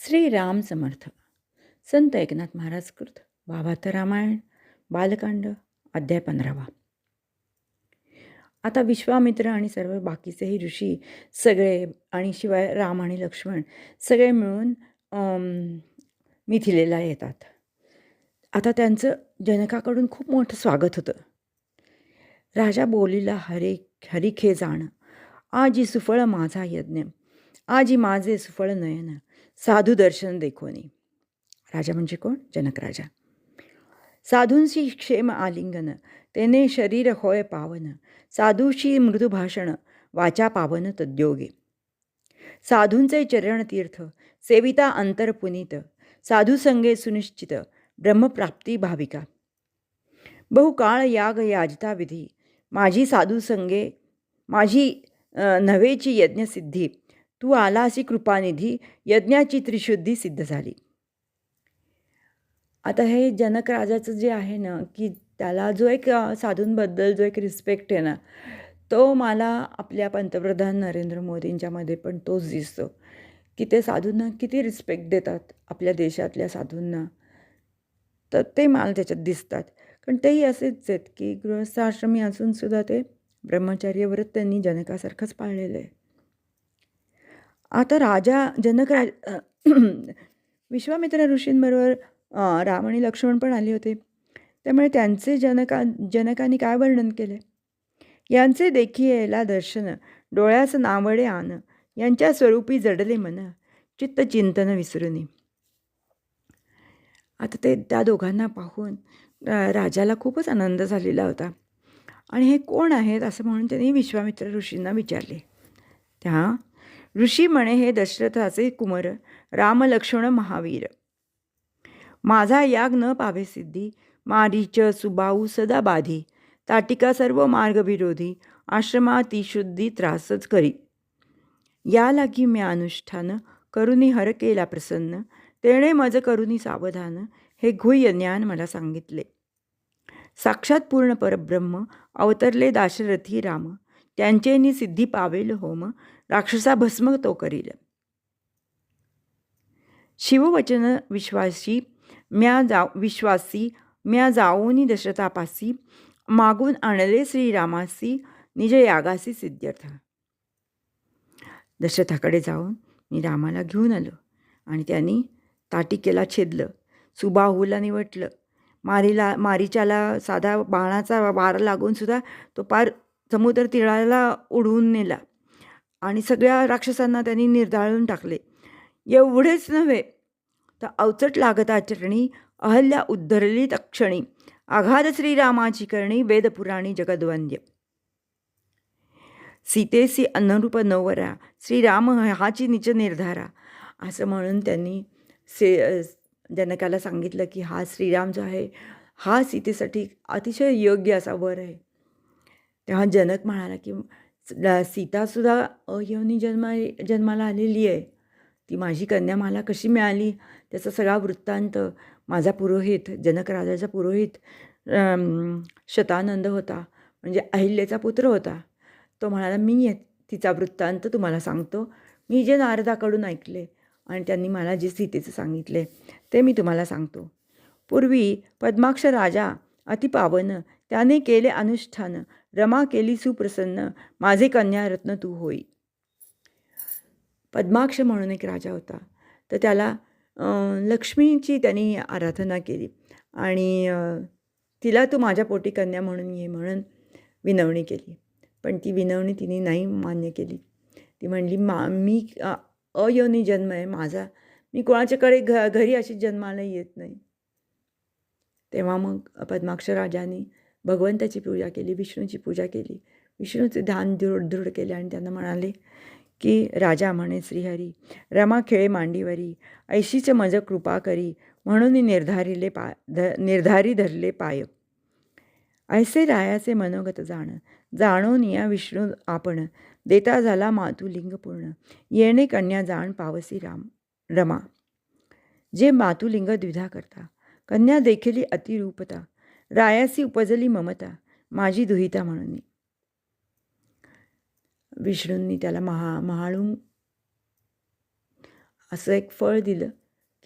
श्री राम समर्थ. संत एकनाथ महाराज कृत भावार्थ रामायण बालकांड अध्याय 15वा. आता विश्वामित्र आणि सर्व बाकीचेही ऋषी सगळे आणि शिवाय राम आणि लक्ष्मण सगळे मिळून मिथिलेला येतात. आता त्यांचं जनकाकडून खूप मोठं स्वागत होतं. राजा बोलिला, हरिखे जाण, आजी सुफळ माझा यज्ञ, आजी माझे सुफळ नयन, साधू दर्शन देखोनी. राजा म्हणजे कोण? जनक राजा. साधूंशी क्षेम आलिंगन, तेने शरीर होय पावन, साधूशी मृदू भाषण, वाचा पावन तद्योगे. साधूंचे चरण तीर्थ, सेविता अंतर पुनीत, साधू संगे सुनिश्चित, ब्रह्मप्राप्ती भाविका. बहुकाळ याग याजिता विधी, माझी साधू संगे, माझी नव्हेची यज्ञसिद्धी, तू आलासी कृपानिधी, यज्ञाची त्रिशुद्धी सिद्ध झाली. आता हे जनक राजाचं जे आहे ना, की त्याला जो एक साधूंबद्दल जो एक रिस्पेक्ट आहे ना, तो मला आपल्या पंतप्रधान नरेंद्र मोदींच्यामध्ये पण तोच दिसतो, की ते साधूंना किती रिस्पेक्ट देतात आपल्या देशातल्या साधूंना. तर ते मला त्याच्यात दिसतात. कारण तेही असेच आहेत, की गृहस्थ आश्रमी असूनसुद्धा ते ब्रह्मचर्य व्रत त्यांनी जनकासारखंच पाळलेलं आहे. आता राजा विश्वामित्र ऋषींबरोबर राम आणि लक्ष्मण पण आले होते. त्यामुळे त्यांचे जनकाने काय वर्णन केले? यांचे देखी येला दर्शन, डोळ्यास नावडे आन, यांच्या स्वरूपी जडले मन, चित्त चिंतन विसरुनी. आता ते त्या दोघांना पाहून राजाला खूपच आनंद झालेला होता. आणि हे कोण आहेत असं म्हणून त्यांनी विश्वामित्र ऋषींना विचारले. त्या ऋषी म्हणे, हे दशरथाचे कुमार राम लक्ष्मण महावीर, माझा याग न पावे सिद्धी, मारीच सुबाऊ सदा बाधी, ताटिका सर्व मार्ग विरोधी, आश्रमाती शुद्धी त्रासच करी. या लागी मी अनुष्ठान करुनी हर केला प्रसन्न, तेणे मज करुनी सावधान, हे गुह्य ज्ञान मला सांगितले. साक्षात पूर्ण परब्रह्म अवतरले दाशरथी राम, त्यांचेनी सिद्धी पावेल होम, राक्षसा भस्म तो करील. शिववचन विश्वासी म्या जाऊनी दशरथापासी, मागून आणले श्रीरामासी, निज यागासी सिद्ध्यर्थ. दशरथाकडे जाऊन मी रामाला घेऊन आलो आणि त्यांनी ताटिकेला छेदलं, सुबाहूला निवटलं, मारीचाला साधा बाणाचा वार लागून सुद्धा तो पार समुद्र तिळाला उडवून नेला आणि सगळ्या राक्षसांना त्यांनी निर्दाळून टाकले. एवढेच नव्हे तर अवचट लागता चरणी, अहल्या उद्धरली तक्षणी, आघात श्रीरामाची करणी, वेदपुराणी जगद्वंद्य. सीतेसी अनुरूप नवरा, श्रीराम हाची निच निर्धारा, असं म्हणून त्यांनी जनकाला सांगितलं की हा श्रीराम जो आहे हा सीतेसाठी अतिशय योग्य असा वर आहे. तेव्हा जनक म्हणाला की सीतासुद्धा अयोनी जन्माला आलेली आहे, ती माझी कन्या मला कशी मिळाली त्याचा सगळा वृत्तांत माझा पुरोहित, जनक राजाचा पुरोहित शतानंद होता, म्हणजे अहिल्याचा पुत्र होता. तो म्हणाला, मी तिचा वृत्तांत तुम्हाला सांगतो. मी जे नारदाकडून ऐकले आणि त्यांनी मला जे सीतेचं सांगितले ते मी तुम्हाला सांगतो. पूर्वी पद्माक्ष राजा अतिपावन, त्याने केले अनुष्ठान, रमा केली सुप्रसन्न, माझे कन्यारत्न तू होई. पद्माक्ष म्हणून एक राजा होता, तर त्याला लक्ष्मीची त्यांनी आराधना केली आणि तिला तू माझ्या पोटी कन्या म्हणून ये म्हणून विनवणी केली. पण ती विनवणी तिने नाही मान्य केली. ती म्हणली, मी अयोनी जन्म आहे माझा, मी कोणाच्याकडे घरी अशी जन्माला येत नाही. तेव्हा मग पद्माक्ष राजाने भगवंताची पूजा केली, विष्णूची पूजा केली, विष्णूचे ध्यान दृढ केले आणि त्यांना म्हणाले की राजा म्हणे श्रीहरी, रमा खेळे मांडीवरी, ऐशीच मज कृपा करी, म्हणून निर्धारी धरले पाय. ऐसे रायाचे मनोगत जाणो निया विष्णू आपण, देता झाला मातुलिंग पूर्ण, येणे कन्या जाण पावसी रमा. जे मातुलिंग द्विधा करता, कन्या देखील अतिरूपता, रायासी उपजली ममता, माझी दुहिता म्हणून. विष्णूंनी त्याला महाळून असं एक फळ दिलं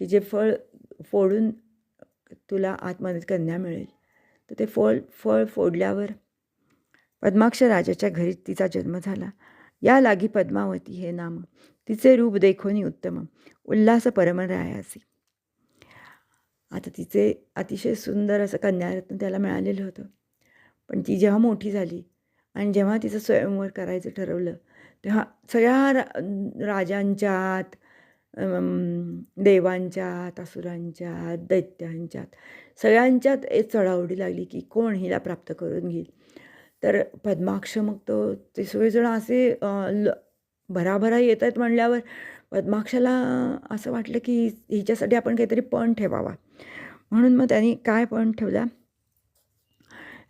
की जे फळ फोडून तुला आतमध्ये कन्या मिळेल. तर ते फळ फोडल्यावर पद्माक्ष राजाच्या घरी तिचा जन्म झाला. या लागी पद्मावती हे नाम, तिचे रूप देखोनी उत्तम, उल्हास परमरायासी. आता तिचे अतिशय सुंदर असं कन्यारत्न त्याला मिळालेलं होतं. पण ती जेव्हा मोठी झाली आणि जेव्हा तिचं स्वयंवर करायचं ठरवलं, तेव्हा सगळ्या राजांच्यात, देवांच्यात, असुरांच्यात, दैत्यांच्यात, सगळ्यांच्यात एक चढाओढी लागली की कोण हिला प्राप्त करून घेईल. तर पद्माक्ष मग ते सगळेजण असे भराभरा येत आहेत म्हणल्यावर पद्माक्षाला असं वाटलं की हिच्यासाठी आपण काहीतरी पण ठेवावा. म्हणून मग त्यांनी काय पण ठेवला,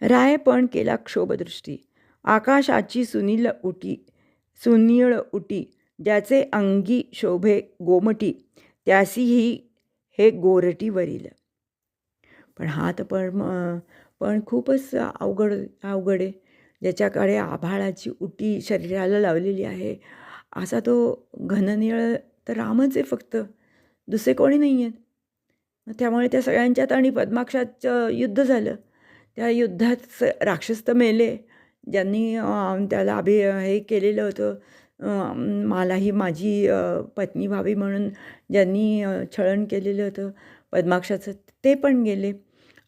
राय पण केला क्षोभदृष्टी, आकाशाची सुनीळ उटी, ज्याचे अंगी शोभे गोमटी, त्यासीही हे गोरटी वरील. पण हा तर पण खूपच अवघड आहे. ज्याच्याकडे आभाळाची उटी शरीराला लावलेली आहे, असा तो घननीळ तर रामच आहे फक्त, दुसरे कोणी नाही आहेत. त्यामुळे त्या सगळ्यांच्यात आणि पद्माक्षाचं युद्ध झालं. त्या युद्धात राक्षस तर मेले, ज्यांनी त्याला हे केलेलं होतं, मलाही माझी पत्नी व्हावी म्हणून ज्यांनी छळण केलेलं होतं पद्माक्षाचं, ते पण गेले.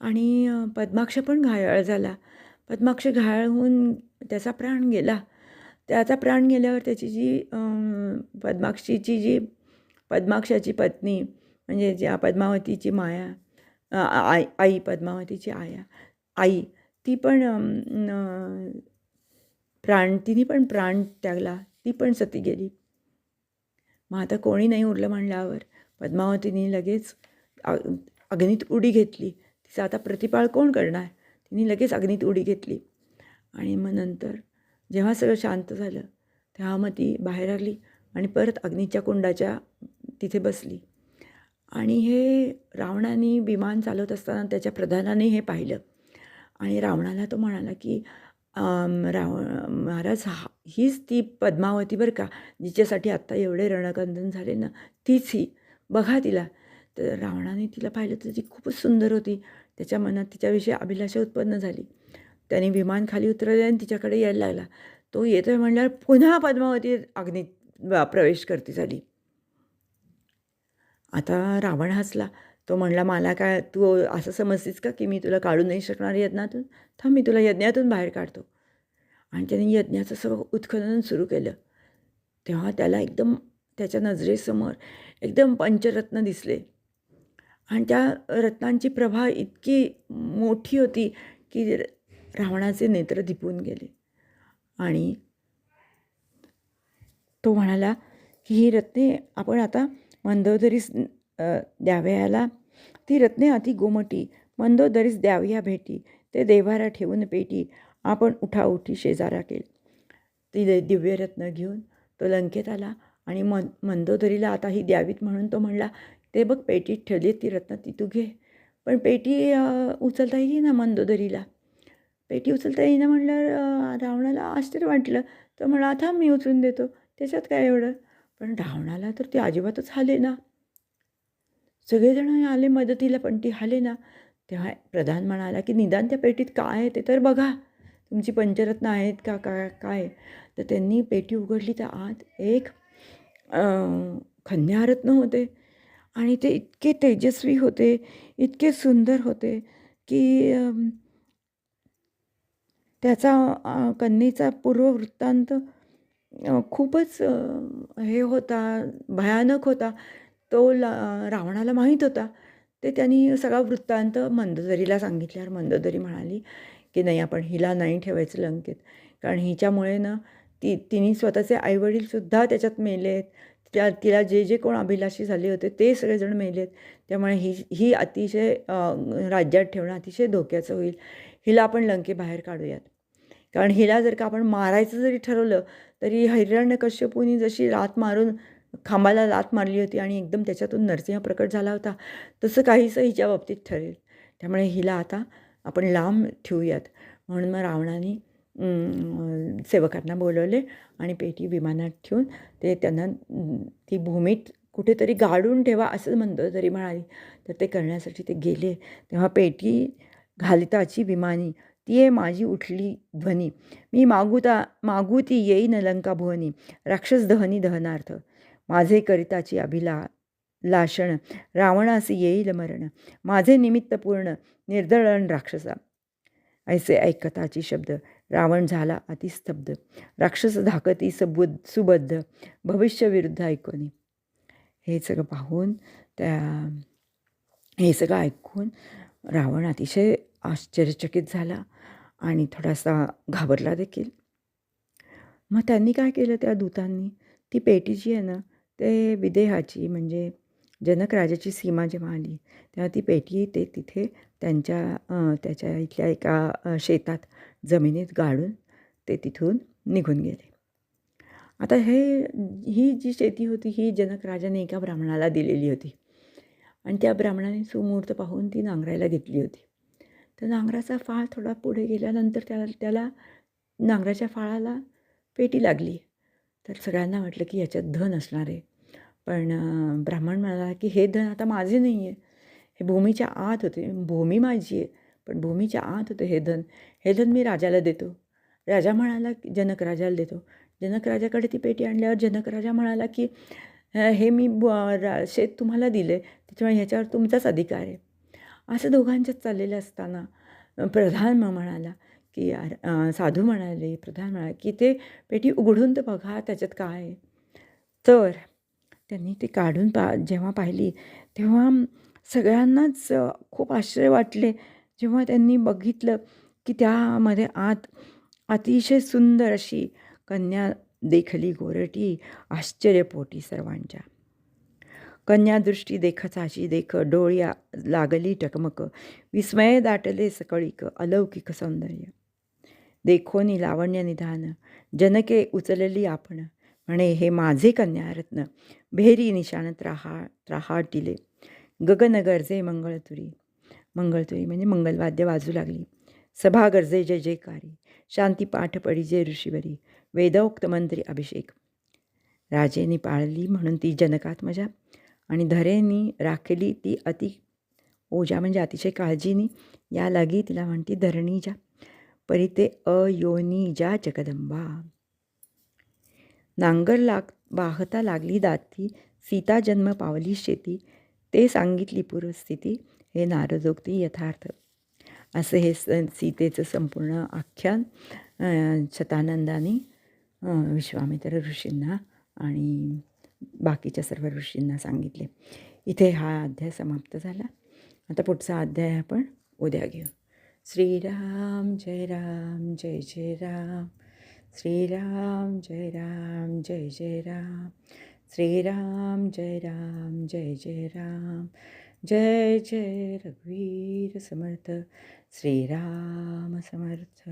आणि पद्माक्ष पण घायाळ झाला. पद्माक्ष घायाळ होऊन त्याचा प्राण गेला. त्याचा प्राण गेल्यावर त्याची जी पद्माक्षाची पत्नी, म्हणजे ज्या पद्मावतीची माया, आई पद्मावतीची आई, ती पण तिने पण प्राण त्यागला, ती पण सती गेली. मग आता कोणी नाही उरलं म्हणल्यावर पद्मावतीने लगेच अग्नीत उडी घेतली. तिचा आता प्रतिपाळ कोण करणार, तिने लगेच अग्नीत उडी घेतली. आणि मग नंतर जेव्हा सगळं शांत झालं तेव्हा मग ती बाहेर आली आणि परत अग्नीच्या कुंडाच्या तिथे बसली. आणि हे रावणाने विमान चालवत असताना त्याच्या प्रधानाने हे पाहिलं आणि रावणाला तो म्हणाला की महाराज, हीच ती पद्मावती बरं का, जिच्यासाठी आत्ता एवढे रणकंदन झाले ना, तीच ही, बघा तिला. तर रावणाने तिला पाहिलं तर ती खूपच सुंदर होती. त्याच्या मनात तिच्याविषयी अभिलाषा उत्पन्न झाली. त्याने विमान खाली उतरवले आणि तिच्याकडे यायला लागला. तो येतोय म्हणल्यावर पुन्हा पद्मावती अग्नीत प्रवेश करते झाली. आता रावण हसला. तो म्हणला, मला काय तू असं समजतेस का की मी तुला काढू नाही शकणार यज्ञातून? थांब, मी तुला यज्ञातून बाहेर काढतो. आणि त्याने यज्ञाचं सर्व उत्खनन सुरू केलं. तेव्हा त्याला एकदम त्याच्या नजरेसमोर एकदम पंचरत्न दिसले. आणि त्या रत्नांची प्रभा इतकी मोठी होती की रावणाचे नेत्र दिपून गेले. आणि तो म्हणाला की ही रत्ने आपण आता मंदोदरीस द्यावयाला, ती रत्ने अति गोमटी, मंदोदरीस द्यावया भेटी, ते देवारा ठेवून पेटी, आपण उठाउठी शेजारा केली. ती दिव्य रत्न घेऊन तो लंकेत आला आणि मंदोदरीला आता ही द्यावीत म्हणून तो म्हणला, ते बघ पेटीत ठेवली ती रत्न, ती तू घे. पण पेटी उचलता येईल ना मंदोदरीला? पेटी उचलता येईना म्हणल्यावर रावणाला आश्चर्य वाटलं. तो म्हणला, थांब मी उचलून देतो, त्याच्यात काय एवढं. पण रावणाला तर ते अजिबातच हाले ना. सगळेजण आले मदतीला पण ती हाले ना. तेव्हा प्रधान म्हणाला की निदान त्या पेटीत काय आहे ते तर बघा, तुमची पंचरत्न आहेत का काय. तर त्यांनी पेटी उघडली तर आत एक कन्यारत्न होते. आणि ते इतके तेजस्वी होते, इतके सुंदर होते की त्याचा कन्येचा पूर्ववृत्तांत खूपच हे होता, भयानक होता. तो रावणाला माहीत होता. ते त्यांनी सगळा वृत्तांत मंदोदरीला सांगितल्यावर मंदोदरी म्हणाली की नाही, आपण हिला नाही ठेवायचं लंकेत, कारण हिच्यामुळे ना तिने स्वतःचे आईवडीलसुद्धा त्याच्यात मेलेत. तिला जे कोण अभिलाषी झाले होते ते सगळेजण मेलेत. त्यामुळे ही अतिशय राज्यात ठेवणं अतिशय धोक्याचं होईल. हिला आपण लंकेबाहेर काढूयात. कारण हिला जर का आपण मारायचं जरी ठरवलं तरी हिरण्यकश्यपूनी जशी लात मारून खांबाला लात मारली होती आणि एकदम त्याच्यातून नरसिंह प्रकट झाला होता, तसं काहीसं हिच्या बाबतीत ठरेल. त्यामुळे हिला आता आपण लांब ठेवूयात. म्हणून मग रावणाने सेवकांना बोलवले आणि पेटी विमानात ठेवून ते त्यांना ती भूमीत कुठेतरी गाडून ठेवा असं म्हणतो तरी म्हणाली. तर ते करण्यासाठी ते गेले. तेव्हा पेटी घालिताची विमानी, ती आहे माझी उठली ध्वनी. मी मागू ती येईन लंका भुवनी, राक्षस दहनी दहनार्थ. माझे करिताची लाशण, रावणासी येईल मरण. माझे निमित्त पूर्ण, निर्दळण राक्षसा. ऐसे ऐकताची शब्द, रावण झाला अतिस्तब्ध. राक्षस धाकती सुबद्ध, भविष्य विरुद्ध ऐकोनी. हे सगळं पाहून हे सगळं ऐकून रावण अतिशय आश्चर्यचकित झाला आणि थोडासा घाबरला देखील. मग त्यांनी काय केलं त्या दूतांनी, ती पेटी जी आहे ना, ते विदेहाची म्हणजे जनक राजाची सीमा जेव्हा आली तेव्हा ती पेटी ते तिथे त्याच्या इथल्या एका शेतात जमिनीत गाडून ते तिथून निघून गेले. आता ही जी शेती होती ही जनक राजाने एका ब्राह्मणाला दिलेली होती आणि त्या ब्राह्मणाने सुमुहूर्त पाहून ती नांगरायला घेतली होती. तर नांगराचा फाळ थोडा पुढे गेल्यानंतर त्याला नांगराच्या फाळाला पेटी लागली. तर सगळ्यांना वाटलं की याच्यात धन असणार आहे. पण ब्राह्मण म्हणाला की हे धन आता माझे नाही आहे, हे भूमीच्या आत होते. भूमी माझी आहे पण भूमीच्या आत होतं हे धन मी राजाला देतो. राजा म्हणाला की जनक राजाला देतो. जनक राजाकडे ती पेटी आणल्यावर जनक राजा म्हणाला की हे मी शेत तुम्हाला दिलं आहे त्याच्यामुळे ह्याच्यावर तुमचाच अधिकार आहे. असं दोघांच्यात चाललेलं असताना प्रधान म्हणाला की साधू म्हणाले, प्रधान म्हणाले की ते पेटी उघडून तर बघा त्याच्यात काय आहे. तर त्यांनी ते काढून जेव्हा पाहिली तेव्हा सगळ्यांनाच खूप आश्चर्य वाटले. जेव्हा त्यांनी बघितलं की त्यामध्ये आत अतिशय सुंदर अशी कन्या देखली गोरटी, आश्चर्यपोटी सर्वांच्या. कन्यादृष्टी देखचाची देख, डोळ्या लागली टकमक, विस्मय दाटले सकळीक, अलौकिक सौंदर्य. देखोनी लावण्य निधान, जनके उचलली आपण, म्हणे हे माझे कन्यारत्न, भेरी निशाण त्राहाटिले. गगन गरजे मंगळतुरी म्हणजे मंगलवाद्य वाजू लागली. सभा गरजे जय जयकारी, शांती पाठ पडिजे ऋषीवरी, वेदोक्त मंत्री अभिषेक. राजेनी पाळली म्हणून ती जनकात्मजा आणि धरेनी राखली ती ओजा म्हणजे अतिशय काळजीनी. या लागी तिला म्हणती धरणीजा, परी ते अयोनीजा जगदंबा. नांगर वाहता लागली दाती, सीता जन्म पावली शेती, ते सांगितली पूर्वस्थिती, हे नारदोक्ती यथार्थ. असं हे सीतेचं संपूर्ण आख्यान शतानंदानी विश्वामित्र ऋषींना आणि बाकीच्या सर्व ऋषींना सांगितले. इथे हा अध्याय समाप्त झाला. आता पुढचा अध्याय आपण उद्या घेऊ. श्रीराम जय राम जय जय राम. श्रीराम जय राम जय जय राम. श्रीराम जय राम जय जय राम. जय जय रघुवीर समर्थ. श्रीराम समर्थ.